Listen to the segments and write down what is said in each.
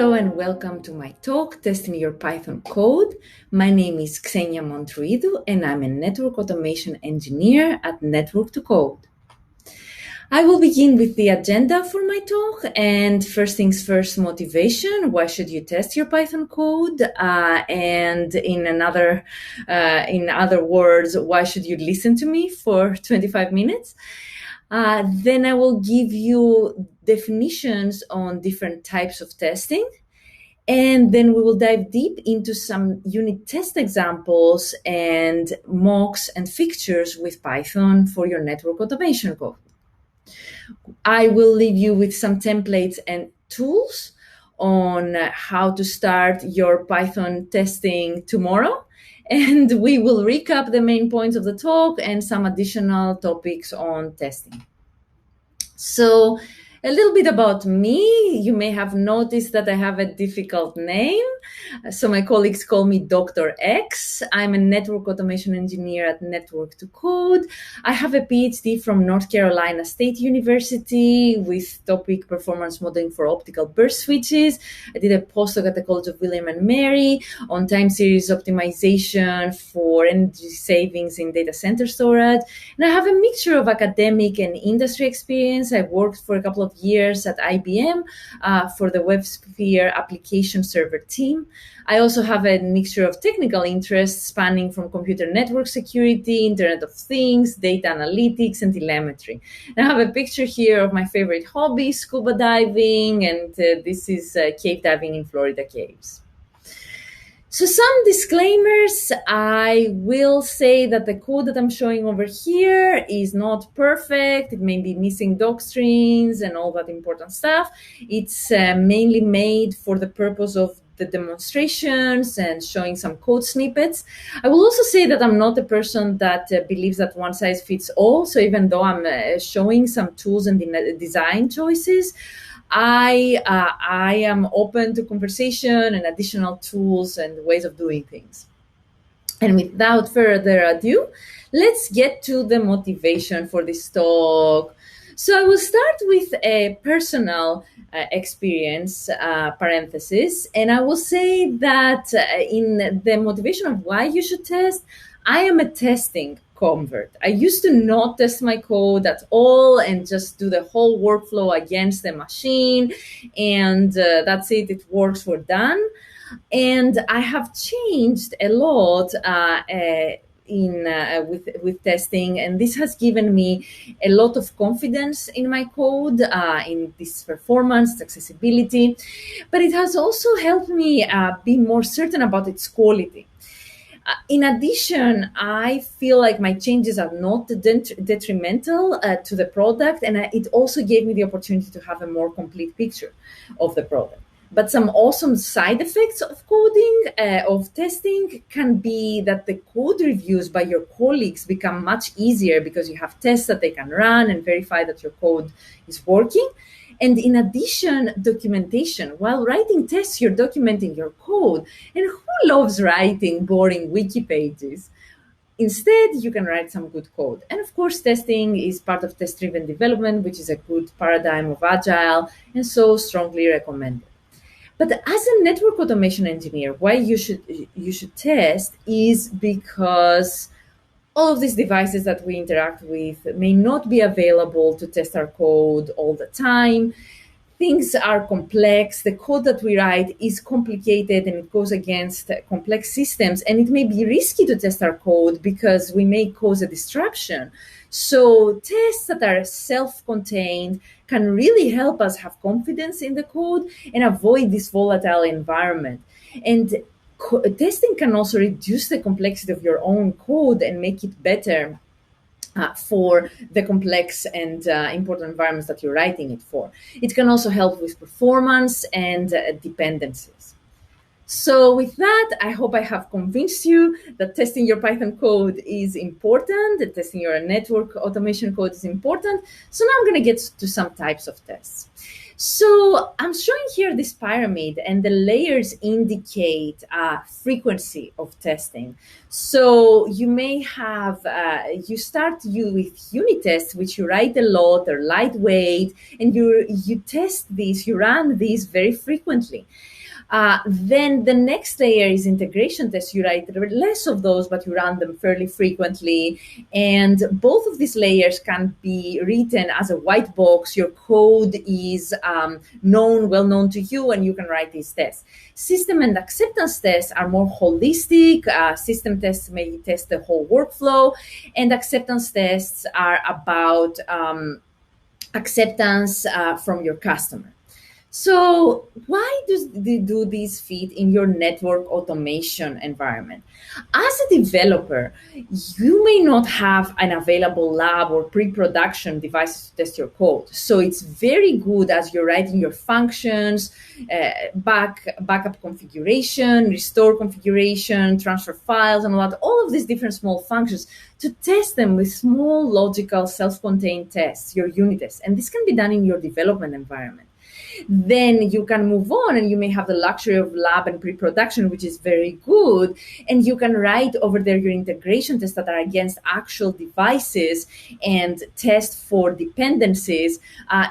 Hello and welcome to my talk, Testing Your Python Code. My name is Xenia Mountrouidou and I'm a network automation engineer at Network to Code. I will begin with the agenda for my talk, and first things first, motivation. Why should you test your Python code? And in other words, why should you listen to me for 25 minutes? Then I will give you definitions on different types of testing. And then we will dive deep into some unit test examples and mocks and fixtures with Python for your network automation code. I will leave you with some templates and tools on how to start your Python testing tomorrow. And we will recap the main points of the talk and some additional topics on testing. So a little bit about me. You may have noticed that I have a difficult name. So my colleagues call me Dr. X. I'm a network automation engineer at Network to Code. I have a PhD from North Carolina State University with topic performance modeling for optical burst switches. I did a postdoc at the College of William and Mary on time series optimization for energy savings in data center storage. And I have a mixture of academic and industry experience. I worked for a couple of years at IBM for the WebSphere application server team. I also have a mixture of technical interests spanning from computer network security, Internet of Things, data analytics, and telemetry. And I have a picture here of my favorite hobby, scuba diving, and this is cave diving in Florida caves. So some disclaimers. I will say that the code that I'm showing over here is not perfect. It may be missing doctrines and all that important stuff. It's mainly made for the purpose of the demonstrations and showing some code snippets. I will also say that I'm not a person that believes that one size fits all. So even though I'm showing some tools and design choices, I am open to conversation and additional tools and ways of doing things. And without further ado, let's get to the motivation for this talk. So I will start with a personal experience, parenthesis, and I will say that in the motivation of why you should test, I am a testing convert. I used to not test my code at all and just do the whole workflow against the machine, and that's it. It works, we're done. And I have changed a lot with testing, and this has given me a lot of confidence in my code, in this performance, accessibility, but it has also helped me be more certain about its quality. In addition, I feel like my changes are not detrimental to the product, and it also gave me the opportunity to have a more complete picture of the product. But some awesome side effects of coding, of testing, can be that the code reviews by your colleagues become much easier because you have tests that they can run and verify that your code is working. And in addition, documentation. While writing tests, you're documenting your code. And who loves writing boring wiki pages? Instead, you can write some good code. And of course, testing is part of test-driven development, which is a good paradigm of agile, and so strongly recommended. But as a network automation engineer, why you should test is because all of these devices that we interact with may not be available to test our code all the time. Things are complex. The code that we write is complicated and it goes against complex systems. And it may be risky to test our code because we may cause a disruption. So tests that are self-contained can really help us have confidence in the code and avoid this volatile environment. And testing can also reduce the complexity of your own code and make it better for the complex and important environments that you're writing it for. It can also help with performance and dependencies. So with that, I hope I have convinced you that testing your Python code is important, that testing your network automation code is important. So now I'm going to get to some types of tests. So I'm showing here this pyramid, and the layers indicate frequency of testing. So you may have, you start with unit tests, which you write a lot, they're lightweight, and you test these, you run these very frequently. Then the next layer is integration tests. You write less of those, but you run them fairly frequently. And both of these layers can be written as a white box. Your code is well known to you, and you can write these tests. System and acceptance tests are more holistic. System tests may test the whole workflow, and acceptance tests are about acceptance from your customer. So why do these fit in your network automation environment? As a developer, you may not have an available lab or pre-production devices to test your code. So it's very good as you're writing your functions, backup configuration, restore configuration, transfer files, and all of these different small functions to test them with small logical self-contained tests, your unit tests. And this can be done in your development environment. Then you can move on, and you may have the luxury of lab and pre-production, which is very good. And you can write over there your integration tests that are against actual devices and test for dependencies.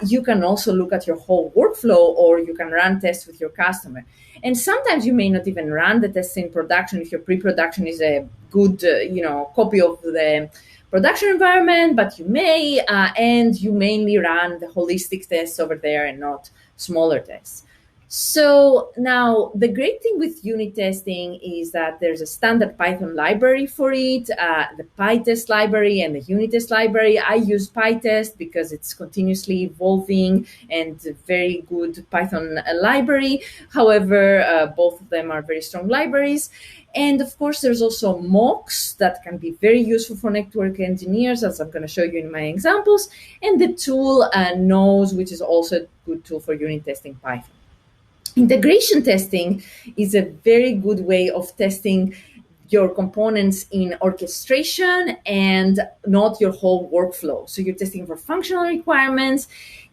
You can also look at your whole workflow, or you can run tests with your customer. And sometimes you may not even run the tests in production if your pre-production is a good, copy of the production environment, but you may, and you mainly run the holistic tests over there and not smaller tests. So now the great thing with unit testing is that there's a standard Python library for it, the PyTest library and the unit test library. I use PyTest because it's continuously evolving and very good Python library. However, both of them are very strong libraries. And of course, there's also mocks that can be very useful for network engineers, as I'm going to show you in my examples. And the tool Nose, which is also a good tool for unit testing Python. Integration testing is a very good way of testing your components in orchestration and not your whole workflow. So you're testing for functional requirements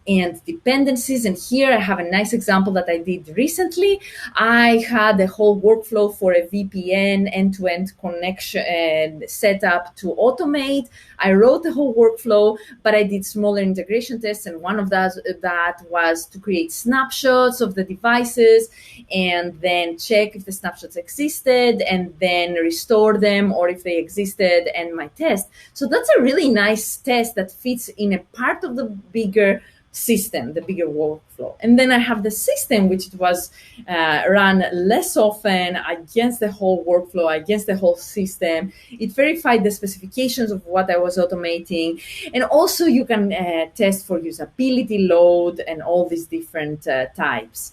and dependencies. And here I have a nice example that I did recently. I had a whole workflow for a VPN end-to-end connection set up to automate. I wrote the whole workflow, but I did smaller integration tests. And one of that was to create snapshots of the devices and then check if the snapshots existed and then restore them, or if they existed and my test. So that's a really nice test that fits in a part of the bigger system, the bigger workflow. And then I have the system, which was run less often against the whole workflow, against the whole system. It verified the specifications of what I was automating. And also you can test for usability, load, and all these different types.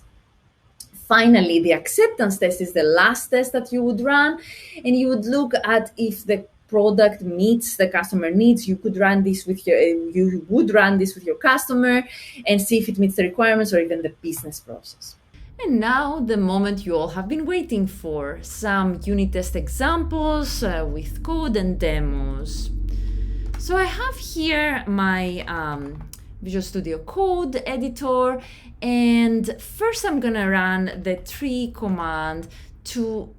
Finally, the acceptance test is the last test that you would run, and you would look at if the product meets the customer needs. You would run this with your customer and see if it meets the requirements or even the business process. And now the moment you all have been waiting for, some unit test examples with code and demos. So I have here my Visual Studio Code editor, and first I'm gonna run the tree command to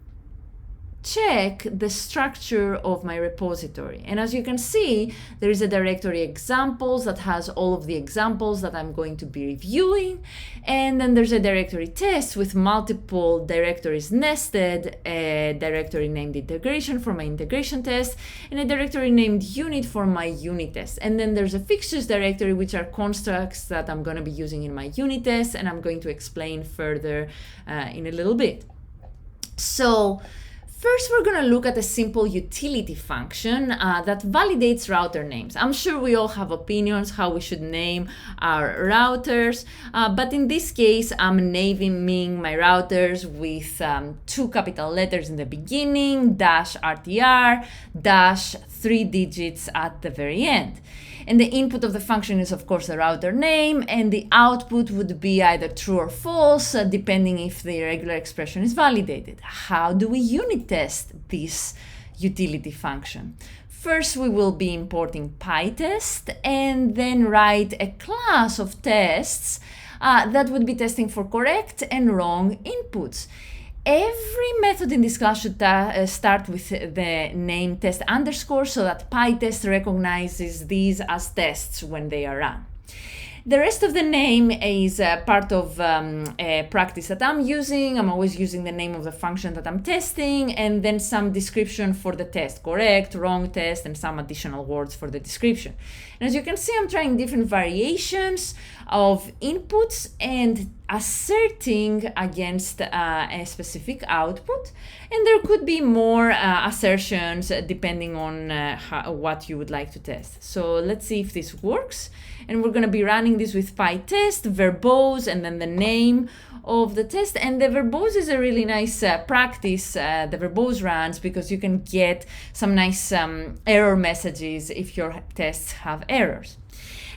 check the structure of my repository. And as you can see, there is a directory examples that has all of the examples that I'm going to be reviewing. And then there's a directory test with multiple directories nested, a directory named integration for my integration test, and a directory named unit for my unit test. And then there's a fixtures directory, which are constructs that I'm going to be using in my unit test, and I'm going to explain further in a little bit. So first, we're going to look at a simple utility function that validates router names. I'm sure we all have opinions how we should name our routers, but in this case, I'm naming my routers with 2 capital letters in the beginning, -RTR, 3 digits at the very end. And the input of the function is, of course, the router name, and the output would be either true or false, depending if the regular expression is validated. How do we unit test this utility function? First, we will be importing PyTest and then write a class of tests that would be testing for correct and wrong inputs. Every method in this class should start with the name test underscore so that PyTest recognizes these as tests when they are run. The rest of the name is part of a practice that I'm using. I'm always using the name of the function that I'm testing, and then some description for the test, correct, wrong test, and some additional words for the description. And as you can see, I'm trying different variations of inputs and asserting against a specific output. And there could be more assertions depending on what you would like to test. So let's see if this works. And we're going to be running this with PyTest, verbose, and then the name of the test. And the verbose is a really nice practice, the verbose runs, because you can get some nice error messages if your tests have errors.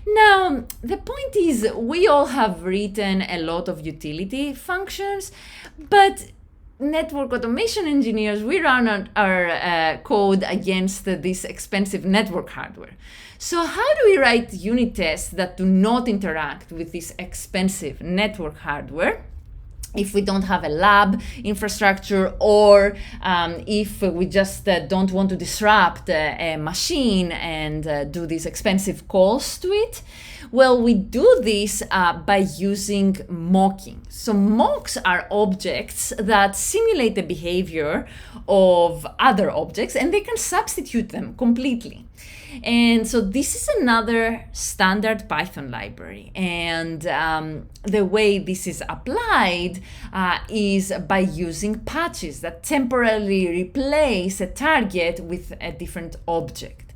Now, the point is, we all have written a lot of utility functions, but network automation engineers, we run our code against this expensive network hardware. So how do we write unit tests that do not interact with this expensive network hardware if we don't have a lab infrastructure, or if we just don't want to disrupt a machine and do these expensive calls to it? Well, we do this by using mocking. So mocks are objects that simulate the behavior of other objects, and they can substitute them completely. And so this is another standard Python library. And the way this is applied is by using patches that temporarily replace a target with a different object.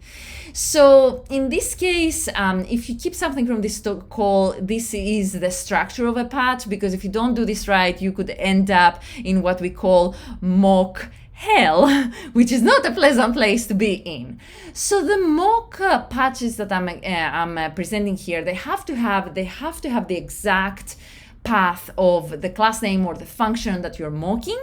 So in this case, if you keep something from this call, this is the structure of a patch, because if you don't do this right, you could end up in what we call mock hell, which is not a pleasant place to be in. So the mock patches that I'm presenting here, they have to have the exact path of the class name or the function that you're mocking.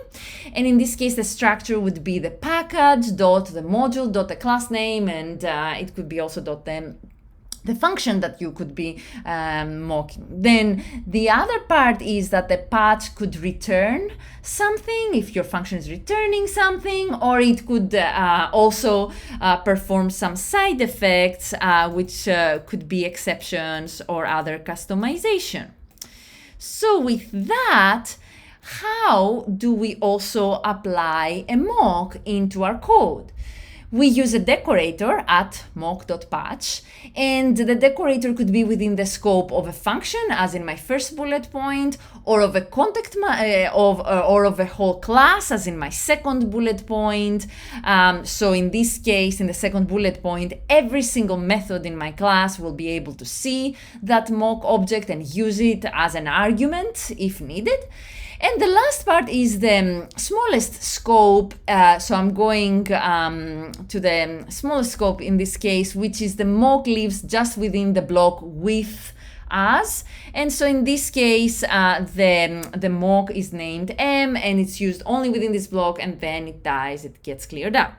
And in this case, the structure would be the package dot the module dot the class name, and it could be also dot the function that you could be mocking. Then the other part is that the patch could return something if your function is returning something, or it could also perform some side effects, which could be exceptions or other customization. So with that, how do we also apply a mock into our code? We use a decorator at mock.patch, and the decorator could be within the scope of a function, as in my first bullet point, or of a context or of a whole class, as in my second bullet point. So in this case, in the second bullet point, every single method in my class will be able to see that mock object and use it as an argument if needed. And the last part is the smallest scope. So I'm going to the smallest scope in this case, which is the mock lives just within the block with us. And so in this case, the mock is named M, and it's used only within this block, and then it dies, it gets cleared up.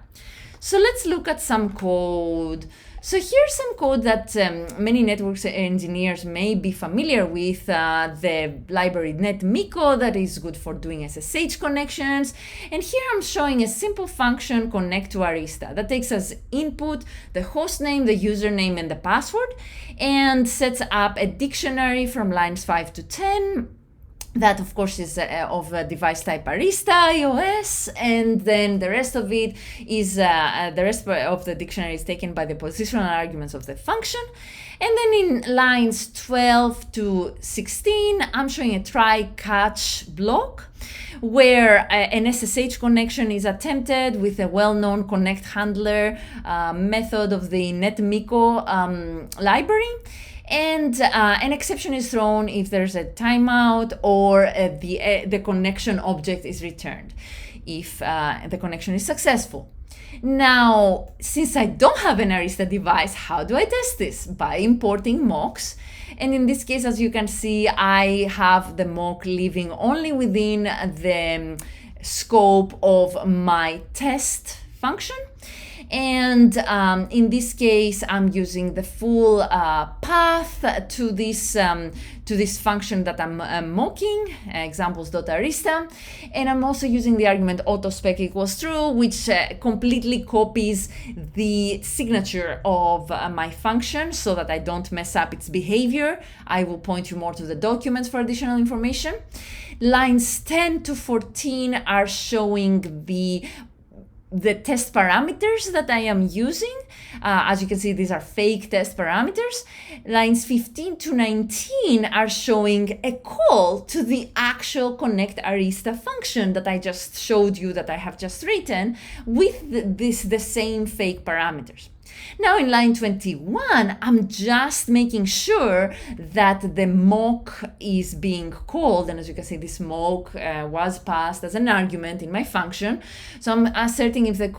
So let's look at some code. So here's some code that many network engineers may be familiar with, the library netmiko that is good for doing SSH connections. And here I'm showing a simple function connect to Arista that takes as input the host name, the username, and the password, and sets up a dictionary from lines 5 to 10. That, of course, is of device type Arista, iOS, and then the rest of it is, the rest of the dictionary is taken by the positional arguments of the function. And then in lines 12 to 16, I'm showing a try-catch block where an SSH connection is attempted with a well-known connect handler method of the netmiko library. And an exception is thrown if there's a timeout or the connection object is returned if the connection is successful. Now, since I don't have an Arista device, how do I test this? By importing mocks. And in this case, as you can see, I have the mock living only within the scope of my test function. And in this case, I'm using the full path to this function that I'm mocking, examples.arista. And I'm also using the argument autospec equals true, which completely copies the signature of my function so that I don't mess up its behavior. I will point you more to the documents for additional information. Lines 10 to 14 are showing the test parameters that I am using. As you can see, these are fake test parameters. Lines 15 to 19 are showing a call to the actual connect arista function that I just showed you, that I have just written with the same fake parameters. Now in line 21, I'm just making sure that the mock is being called. And as you can see, this mock was passed as an argument in my function. So I'm asserting if the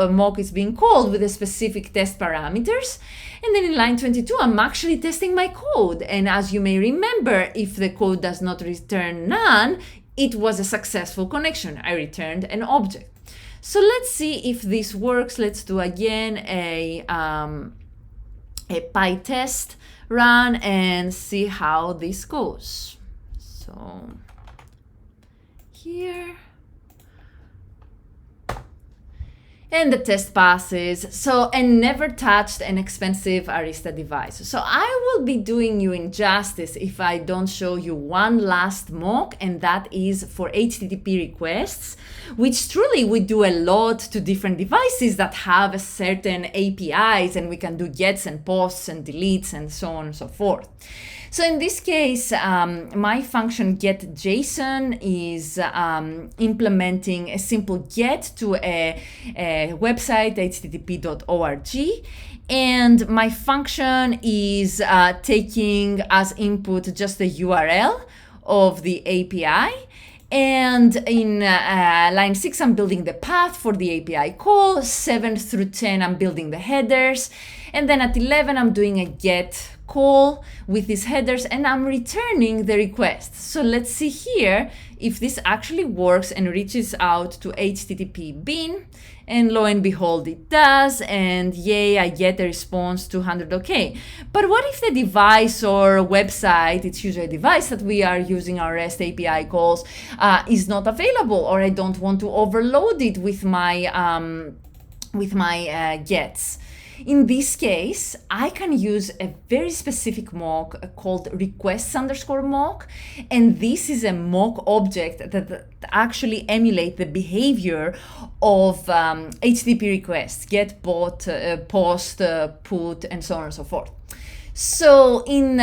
mock is being called with the specific test parameters. And then in line 22, I'm actually testing my code. And as you may remember, if the code does not return none, it was a successful connection. I returned an object. So let's see if this works. Let's do again a PyTest run and see how this goes. So here. And the test passes. So, and never touched an expensive Arista device. So I will be doing you injustice if I don't show you one last mock, and that is for HTTP requests, which truly we do a lot to different devices that have a certain APIs, and we can do gets and posts and deletes and so on and so forth. So in this case, my function getJSON is implementing a simple get to a website, http.org. And my function is taking as input just the URL of the API. And in line 6, I'm building the path for the API call. 7 through 10, I'm building the headers. And then at 11, I'm doing a get call with these headers, and I'm returning the request. So let's see here if this actually works and reaches out to HTTP bin. And lo and behold, it does. And yay, I get a response 200 OK. But what if the device or website, it's usually a device that we are using our REST API calls, is not available, or I don't want to overload it with my gets? In this case, I can use a very specific mock called requests_mock, and this is a mock object that actually emulate the behavior of HTTP requests, get, bot, post, put, and so on and so forth. So in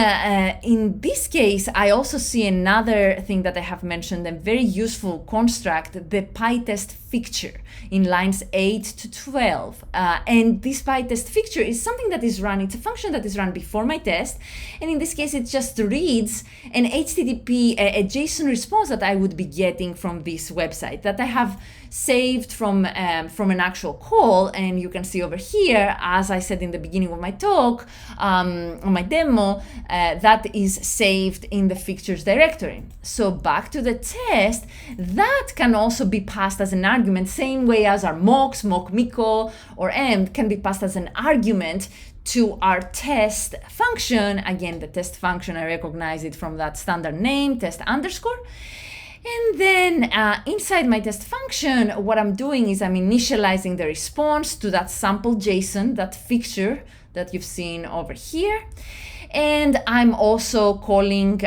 this case, I also see another thing that I have mentioned, a very useful construct, the PyTest fixture in lines 8 to 12. And this PyTest fixture is something that is run, it's a function that is run before my test. And in this case, it just reads an HTTP, a JSON response that I would be getting from this website that I have saved from an actual call. And you can see over here, as I said in the beginning of my talk, on my demo, that is saved in the fixtures directory. So back to the test, that can also be passed as an argument, same way as our mocks, mock Miko or emd can be passed as an argument to our test function. Again, the test function, I recognize it from that standard name, test underscore. And then inside my test function, what I'm doing is I'm initializing the response to that sample JSON, that fixture that you've seen over here. And I'm also calling,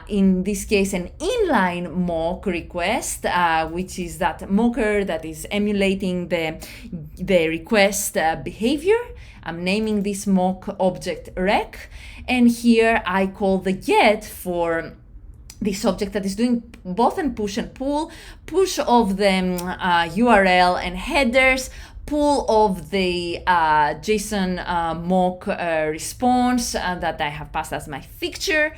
in this case, an inline mock request, which is that mocker that is emulating the request behavior. I'm naming this mock object rec. And here I call the get for this object that is doing both an push and pull, push of the URL and headers, pull of the JSON mock response that I have passed as my fixture.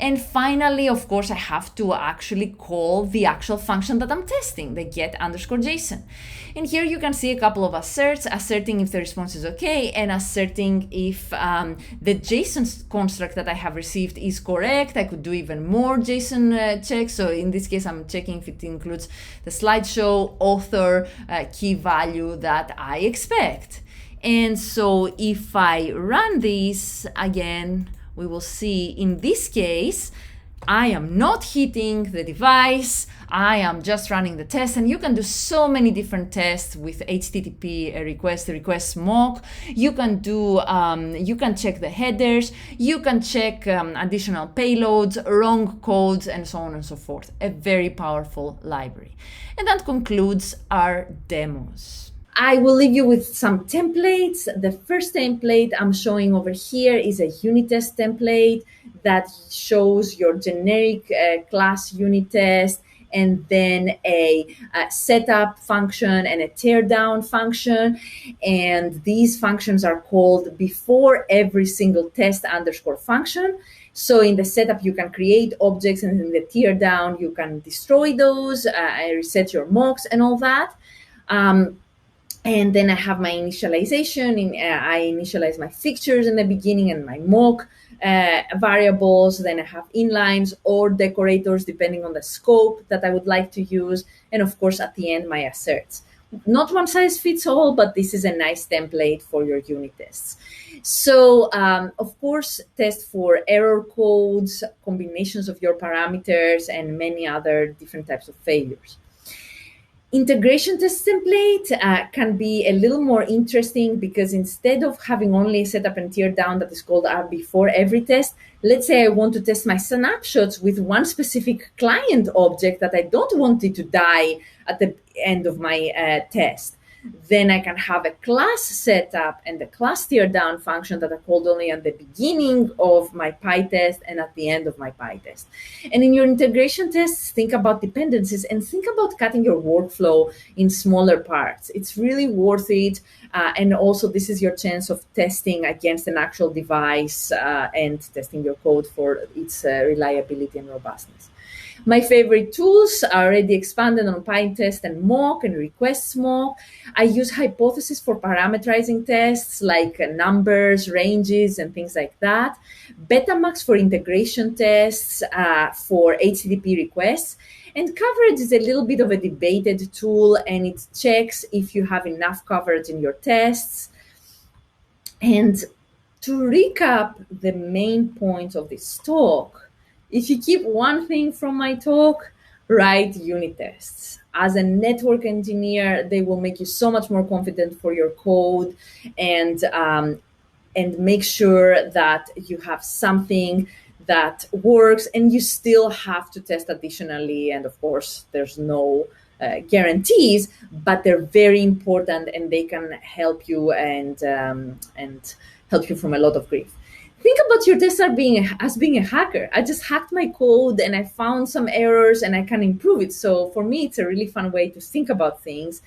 And finally, of course, I have to actually call the actual function that I'm testing, the get_JSON. And here you can see a couple of asserts, asserting if the response is okay, and asserting if the JSON construct that I have received is correct. I could do even more JSON checks. So in this case, I'm checking if it includes the slideshow, author, key value that I expect. And so if I run this again, we will see in this case, I am not hitting the device. I am just running the test, and you can do so many different tests with HTTP request mock. You can do, you can check the headers, you can check additional payloads, wrong codes, and so on and so forth. A very powerful library. And that concludes our demos. I will leave you with some templates. The first template I'm showing over here is a unit test template that shows your generic class unit test, and then a setup function and a teardown function. And these functions are called before every single test _ function. So in the setup, you can create objects, and in the teardown, you can destroy those, reset your mocks and all that. And then I have my initialization. I initialize my fixtures in the beginning and my mock variables. Then I have inlines or decorators depending on the scope that I would like to use. And of course, at the end, my asserts. Not one size fits all, but this is a nice template for your unit tests. So, of course, test for error codes, combinations of your parameters, and many other different types of failures. Integration test template can be a little more interesting, because instead of having only a setup and tear down that is called before every test, let's say I want to test my snapshots with one specific client object that I don't want it to die at the end of my test. Then I can have a class setup and the class tear down function that are called only at the beginning of my PyTest and at the end of my PyTest. And in your integration tests, think about dependencies and think about cutting your workflow in smaller parts. It's really worth it. And also, this is your chance of testing against an actual device and testing your code for its reliability and robustness. My favorite tools are already expanded on PyTest and mock and requests mock. I use hypothesis for parameterizing tests like numbers, ranges, and things like that. Betamax for integration tests for HTTP requests. And coverage is a little bit of a debated tool, and it checks if you have enough coverage in your tests. And to recap the main points of this talk, if you keep one thing from my talk, write unit tests. As a network engineer, they will make you so much more confident for your code, and make sure that you have something that works, and you still have to test additionally. And of course, there's no guarantees, but they're very important, and they can help you and help you from a lot of grief. Think about your tests as being a hacker. I just hacked my code and I found some errors and I can improve it. So for me, it's a really fun way to think about things.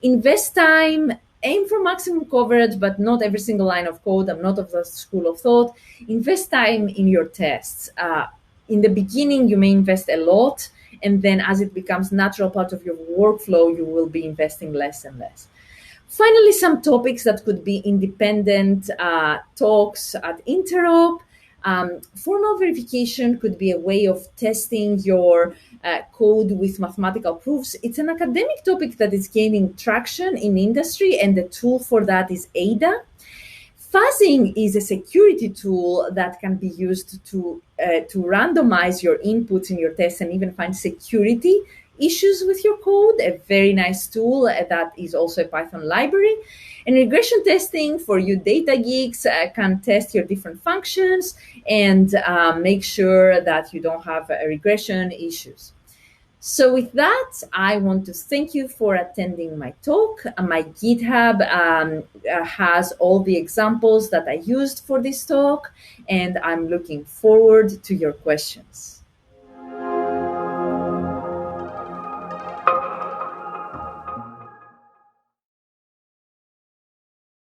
Invest time, aim for maximum coverage, but not every single line of code. I'm not of the school of thought. Invest time in your tests. In the beginning, you may invest a lot, and then as it becomes natural part of your workflow, you will be investing less and less. Finally, some topics that could be independent talks at Interop. Formal verification could be a way of testing your code with mathematical proofs. It's an academic topic that is gaining traction in industry, and the tool for that is Ada. Fuzzing is a security tool that can be used to randomize your inputs in your tests and even find security issues with your code. A very nice tool that is also a Python library. And regression testing for you data geeks can test your different functions and make sure that you don't have regression issues. So with that, I want to thank you for attending my talk. My GitHub has all the examples that I used for this talk, and I'm looking forward to your questions.